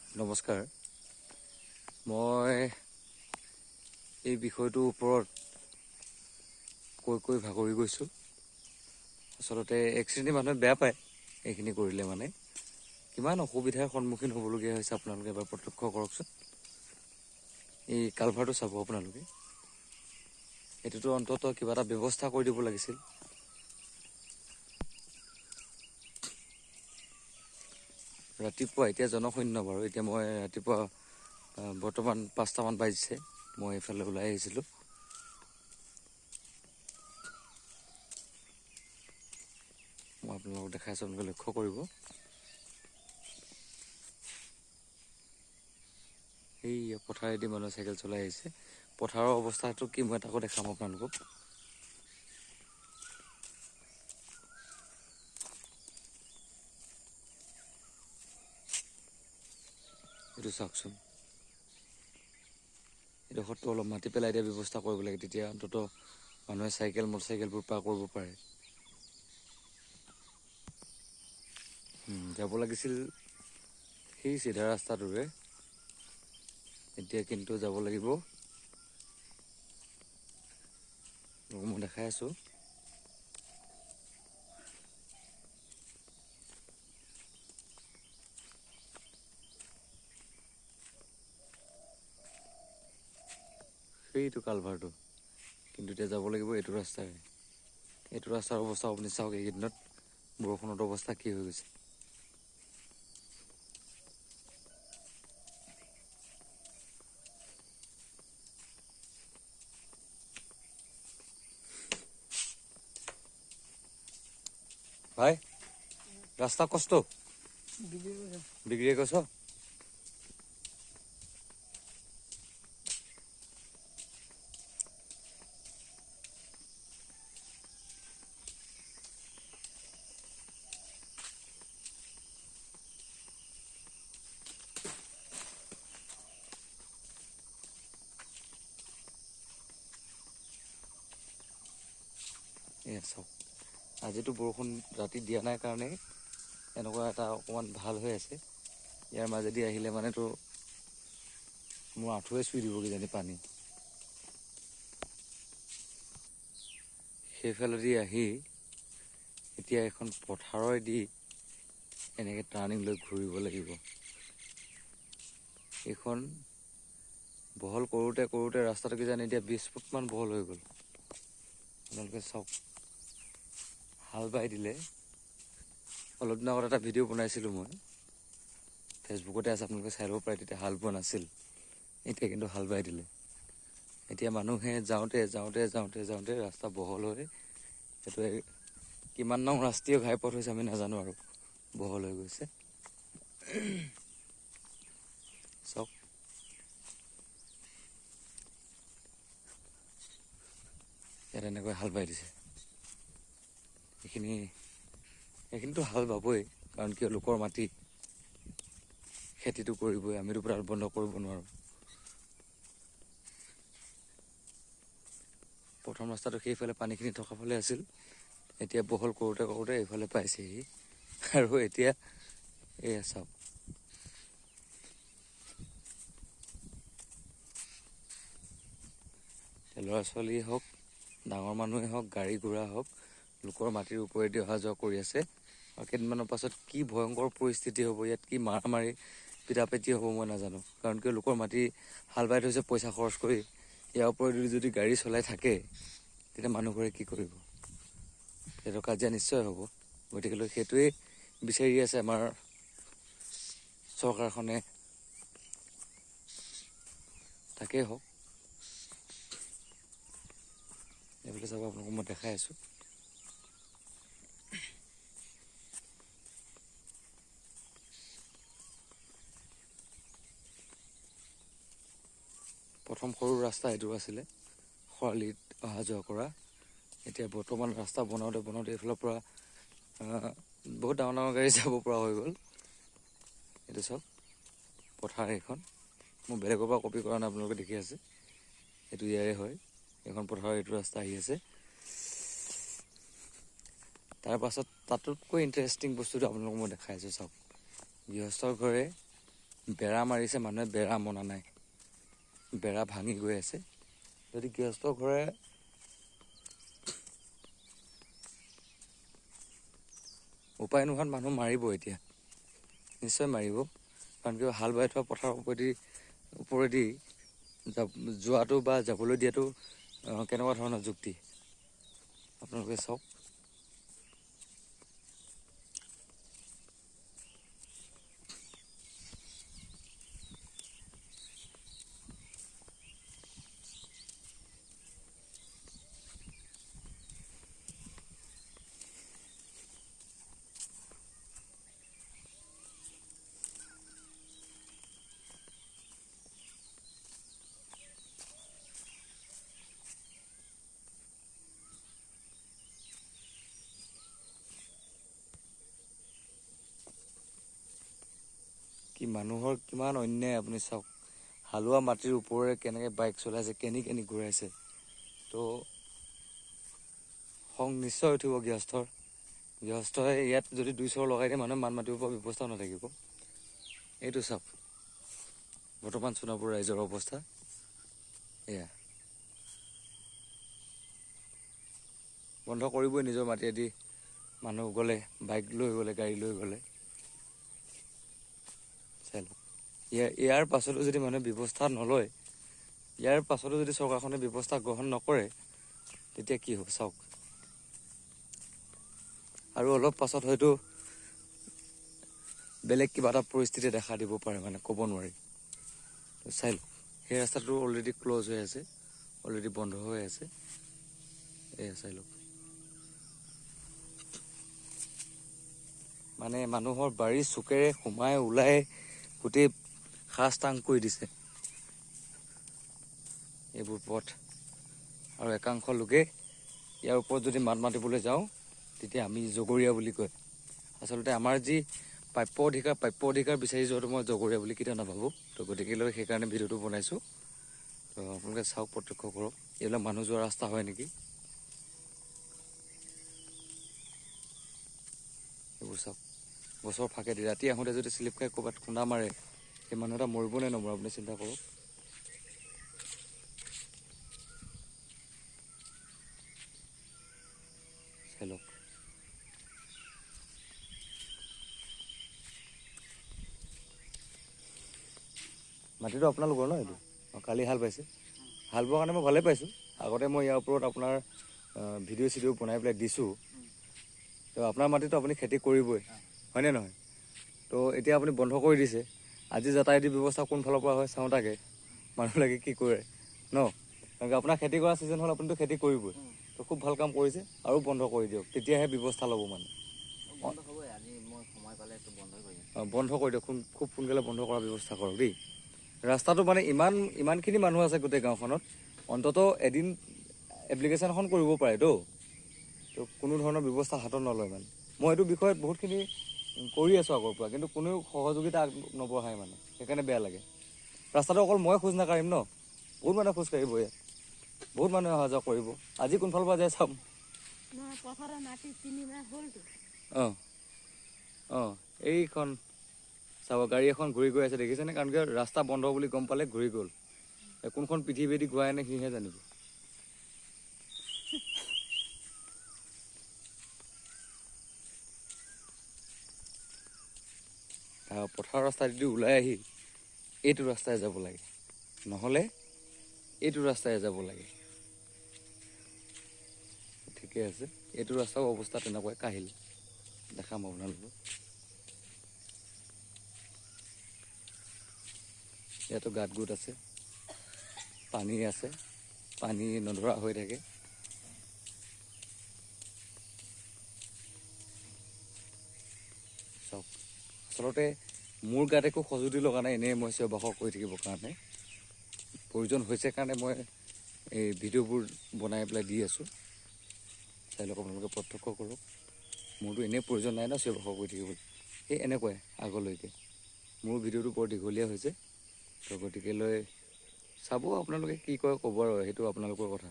নমস্কাৰ। মই এই বিষয়টোৰ ওপৰত কৈ ভাগৰি গৈছোঁ। আচলতে এক শ্ৰেণীৰ মানুহে বেয়া পায় এইখিনি কৰিলে, মানে কিমান অসুবিধাৰ সন্মুখীন হ'বলগীয়া হৈছে আপোনালোকে এবাৰ প্ৰত্যক্ষ কৰকচোন। এই কালভাৰটো চাব আপোনালোকে, এইটোতো অন্ততঃ কিবা এটা ব্যৱস্থা কৰি দিব লাগিছিল। ৰাতিপুৱা এতিয়া জনশূন্য বাৰু, এতিয়া মই ৰাতিপুৱা বৰ্তমান 5টামান বাজিছে, মই এইফালে ওলাই আহিছিলোঁ। মই আপোনালোকক দেখাই আছোঁ, আপোনালোকে লক্ষ্য কৰিব। এই পথাৰেদি মানুহে চাইকেল চলাই আহিছে। পথাৰৰ অৱস্থাটো কি মই তাকো দেখাম আপোনালোকক। এইটো চাওকচোন, এইডোখৰতো অলপ মাটি পেলাই দিয়া ব্যৱস্থা কৰিব লাগে, তেতিয়া অন্ততঃ মানুহে চাইকেল মটৰচাইকেলবোৰ পাৰ কৰিব পাৰে। যাব লাগিছিল সেই চিধা ৰাস্তাটোৰে, এতিয়া কিন্তু যাব লাগিব, মই দেখাই আছোঁ। সেইটো কালভাৰটো, কিন্তু এতিয়া যাব লাগিব এইটো ৰাস্তাৰে। এইটো ৰাস্তাৰ অৱস্থা আপুনি চাওক, এইকেইদিনত বৰষুণত অৱস্থা কি হৈ গৈছে। ভাই, ৰাস্তা কষ্ট বিগড়ে গেছ। এয়া চাওক, আজিতো বৰষুণ ৰাতি দিয়া নাই কাৰণে এনেকুৱা এটা অকণমান ভাল হৈ আছে। ইয়াৰ মাজেদি আহিলে মানেতো মোৰ আঁঠুৱে চুই দিব কিজানি পানী। সেইফালেদি আহি এতিয়া এখন পথাৰেদি এনেকৈ টাৰ্ণিং লৈ ঘূৰিব লাগিব। এইখন বহল কৰোঁতে কৰোঁতে ৰাস্তাটো কিজানি এতিয়া 20 ফুটমান বহল হৈ গ'ল। আপোনালোকে চাওক, হাল বাই দিলে। অলপ দিনৰ আগত এটা ভিডিঅ' বনাইছিলোঁ মই, ফেচবুকতে আছে, আপোনালোকে চাই ল'ব পাৰে। তেতিয়া হাল বোৱা নাছিল, এতিয়া কিন্তু হাল বাই দিলে। এতিয়া মানুহে যাওঁতে যাওঁতে যাওঁতে যাওঁতে ৰাস্তা বহল হৈ, সেইটোৱে কিমান নং ৰাষ্ট্ৰীয় ঘাইপথ হৈছে আমি নাজানো, আৰু বহল হৈ গৈছে। চাওক, ইয়াত এনেকৈ হাল বাই দিছে। এইখিনিতো হাল বাবই, কাৰণ কিয় লোকৰ মাটি, খেতিটো কৰিবই, আমিতো তাত বন্ধ কৰিব নোৱাৰোঁ। প্ৰথম ৰাস্তাটো সেইফালে পানীখিনি থকা ফালে আছিল, এতিয়া বহল কৰোঁতে কৰোঁতে এইফালে পাইছেহি। আৰু এতিয়া এয়া চাওক, ল'ৰা ছোৱালীয়ে হওক, ডাঙৰ মানুহে হওক, গাড়ী ঘোঁৰা হওক, লোকৰ মাটিৰ ওপৰেদি অহা যোৱা কৰি আছে। আৰু কেইদিনমানৰ পাছত কি ভয়ংকৰ পৰিস্থিতি হ'ব, ইয়াত কি মাৰামাৰি পিটাপিটি হ'ব মই নাজানো। কাৰণ কিয় লোকৰ মাটি হাল বাই থৈছে পইচা খৰচ কৰি, ইয়াৰ ওপৰেদি যদি গাড়ী চলাই থাকে, তেতিয়া মানুহবোৰে কি কৰিব? সেইটো কাজিয়া নিশ্চয় হ'ব। গতিকেলৈ সেইটোৱেই বিচাৰি আছে আমাৰ চৰকাৰখনে, তাকেই হওক। এইফালে চাব, আপোনালোকক মই দেখাই আছোঁ। প্ৰথম সৰু ৰাস্তা এইটো আছিলে, খৰালিত অহা যোৱা কৰা। এতিয়া বৰ্তমান ৰাস্তা বনাওঁতে বনাওঁতে এইফালৰ পৰা বহুত ডাঙৰ ডাঙৰ গাড়ী যাব পৰা হৈ গ'ল। এইটো চাওক, পথাৰ এইখন, মই বেলেগৰ পৰা কপি কৰা নাই, আপোনালোকে দেখি আছে। এইটো ইয়াৰে হয়, এইখন পথাৰৰ এইটো ৰাস্তা আহি আছে। তাৰপাছত তাতোতকৈ ইণ্টাৰেষ্টিং বস্তুটো আপোনালোকক মই দেখাই আছোঁ, চাওক। গৃহস্থৰ ঘৰে বেৰা মাৰিছে, মানুহে বেৰা মনা নাই, বেৰা ভাঙি গৈ আছে। যদি গৃহস্থ ঘৰে উপায় নোহোৱাত মানুহ মাৰিব এতিয়া, নিশ্চয় মাৰিব। কাৰণ কিয় হাল বাই থোৱা পথাৰৰ ওপৰেদি যোৱাটো বা যাবলৈ দিয়াটো কেনেকুৱা ধৰণৰ যুক্তি আপোনালোকে চাওক। কি মানুহৰ কিমান অন্যায় আপুনি চাওক। হালোৱা মাটিৰ ওপৰেৰে কেনেকৈ বাইক চলাইছে, কেনি ঘূৰাইছে। তো খং নিশ্চয় উঠিব গৃহস্থই ইয়াত যদি 2 চৰ লগাই দিয়ে, মানুহে মান মাতিব পৰা ব্যৱস্থাও নাথাকিব। এইটো চাওক বৰ্তমান সোণাপুৰ ৰাইজৰ অৱস্থা এয়া। বন্ধ কৰিবই নিজৰ মাটিয়েদি মানুহ গ'লে, বাইক লৈ গ'লে, গাড়ী লৈ গ'লে। চাই লওক, ইয়াৰ পাছতো যদি মানুহে ব্যৱস্থা নলয়, ইয়াৰ পাছতো যদি চৰকাৰখনে ব্যৱস্থা গ্ৰহণ নকৰে, তেতিয়া কি হ'ব চাওক। আৰু অলপ পাছত হয়তো বেলেগ কিবা এটা পৰিস্থিতি দেখা দিব পাৰে, মানে ক'ব নোৱাৰি। চাই লওক, সেই ৰাস্তাটো অলৰেডি ক্ল'জ হৈ আছে, অলৰেডি বন্ধ হৈ আছে। এয়া চাই লওক, মানে মানুহৰ বাৰীৰ চুকেৰে সোমাই ওলাই গোটেই সাজ-তাং কৰি দিছে এইবোৰ পথ। আৰু একাংশ লোকে ইয়াৰ ওপৰত যদি মাত মাতিবলৈ যাওঁ, তেতিয়া আমি জগৰীয়া বুলি কয়। আচলতে আমাৰ যি প্ৰাপ্য অধিকাৰ বিচাৰি যোৱাটো মই জগৰীয়া বুলি কেতিয়াও নাভাবোঁ। তো গতিকেলৈ সেইকাৰণে ভিডিঅ'টো বনাইছোঁ। তো আপোনালোকে চাওক, প্ৰত্যক্ষ কৰক, এইবিলাক মানুহ যোৱা ৰাস্তা হয় নেকি। এইবোৰ চাওক, গছৰ ফাকেদি ৰাতি আহোঁতে যদি শ্লিপ খাই ক'ৰবাত খুন্দা মাৰে, সেই মানুহ এটা মৰিব নে নমৰে আপুনি চিন্তা কৰক। চাই লওক, মাটিটো আপোনালোকৰ ন এইটো? অঁ, কালি হাল বাইছে। হাল বোৱাৰ কাৰণে মই ভালেই পাইছোঁ। আগতে মই ইয়াৰ ওপৰত আপোনাৰ ভিডিঅ' বনাই পেলাই দিছোঁ। তো আপোনাৰ মাটিতো আপুনি খেতি কৰিবই, হয়নে নহয়? তো এতিয়া আপুনি বন্ধ কৰি দিছে। আজি যাতায়তী ব্যৱস্থা কোনফালৰ পৰা হয় চাওঁ তাকে, মানুহবিলাকে কি কৰে ন। কাৰণ আপোনাৰ খেতি কৰা ছিজন হ'ল, আপুনিতো খেতি কৰিবই। তো খুব ভাল কাম কৰিছে, আৰু বন্ধ কৰি দিয়ক, তেতিয়াহে ব্যৱস্থা ল'ব মানে। বন্ধ কৰি দিয়ক, খুব সোনকালে বন্ধ কৰাৰ ব্যৱস্থা কৰক দেই। ৰাস্তাটো মানে ইমানখিনি মানুহ আছে গোটেই গাঁওখনত, অন্ততঃ এদিন এপ্লিকেশ্যন এখন কৰিব পাৰেতো। তো কোনো ধৰণৰ ব্যৱস্থা হাতত নলয় মানে। মই এইটো বিষয়ত বহুতখিনি কৰি আছোঁ আগৰ পৰা, কিন্তু কোনেও সহযোগিতা নবঢ়ায় মানে, সেইকাৰণে বেয়া লাগে। ৰাস্তাটো অকল মই খোজ নাকাঢ়িম ন, বহুত মানুহে খোজ কাঢ়িব ইয়াত, বহুত মানুহে অহা যোৱা কৰিব। আজি কোনফালৰ পৰা যায় চাম। অঁ অঁ, এইখন চাব, গাড়ী এখন ঘূৰি গৈ আছে দেখিছেনে? কাৰণ কিয় ৰাস্তা বন্ধ বুলি গম পালে ঘূৰি গ'ল। কোনখন পৃথিৱীয়েদি ঘূৰাই আনে সিহে জানিব। পথাৰৰ ৰাস্তাইদি ওলাই আহি এইটো ৰাস্তাই যাব লাগে, নহ'লে এইটো ৰাস্তাই যাব লাগে। ঠিকে আছে, এইটো ৰাস্তাও অৱস্থা তেনেকুৱাই কাহিল, দেখাম আপোনালোকক। ইয়াতো গাঁত গোট আছে, পানী আছে, পানী নধৰা হৈ থাকে। চাওক, আচলতে মোৰ গাত একো সঁজুলি লগা নাই, এনেই মই চিঞৰ বাখৰ কৰি থাকিবৰ কাৰণে। প্ৰয়োজন হৈছে কাৰণে মই এই ভিডিঅ'বোৰ বনাই পেলাই দি আছোঁ। চাই লওক, আপোনালোকে প্ৰত্যক্ষ কৰক। মোৰতো এনেই প্ৰয়োজন নাই ন চিঞৰ বাখৰ কৰি থাকিবলৈ, সেই এনেকুৱাই আগলৈকে। মোৰ ভিডিঅ'টো বৰ দীঘলীয়া হৈছে, তো গতিকেলৈ চাব আপোনালোকে, কি কয় ক'ব আৰু, সেইটো আপোনালোকৰ কথা।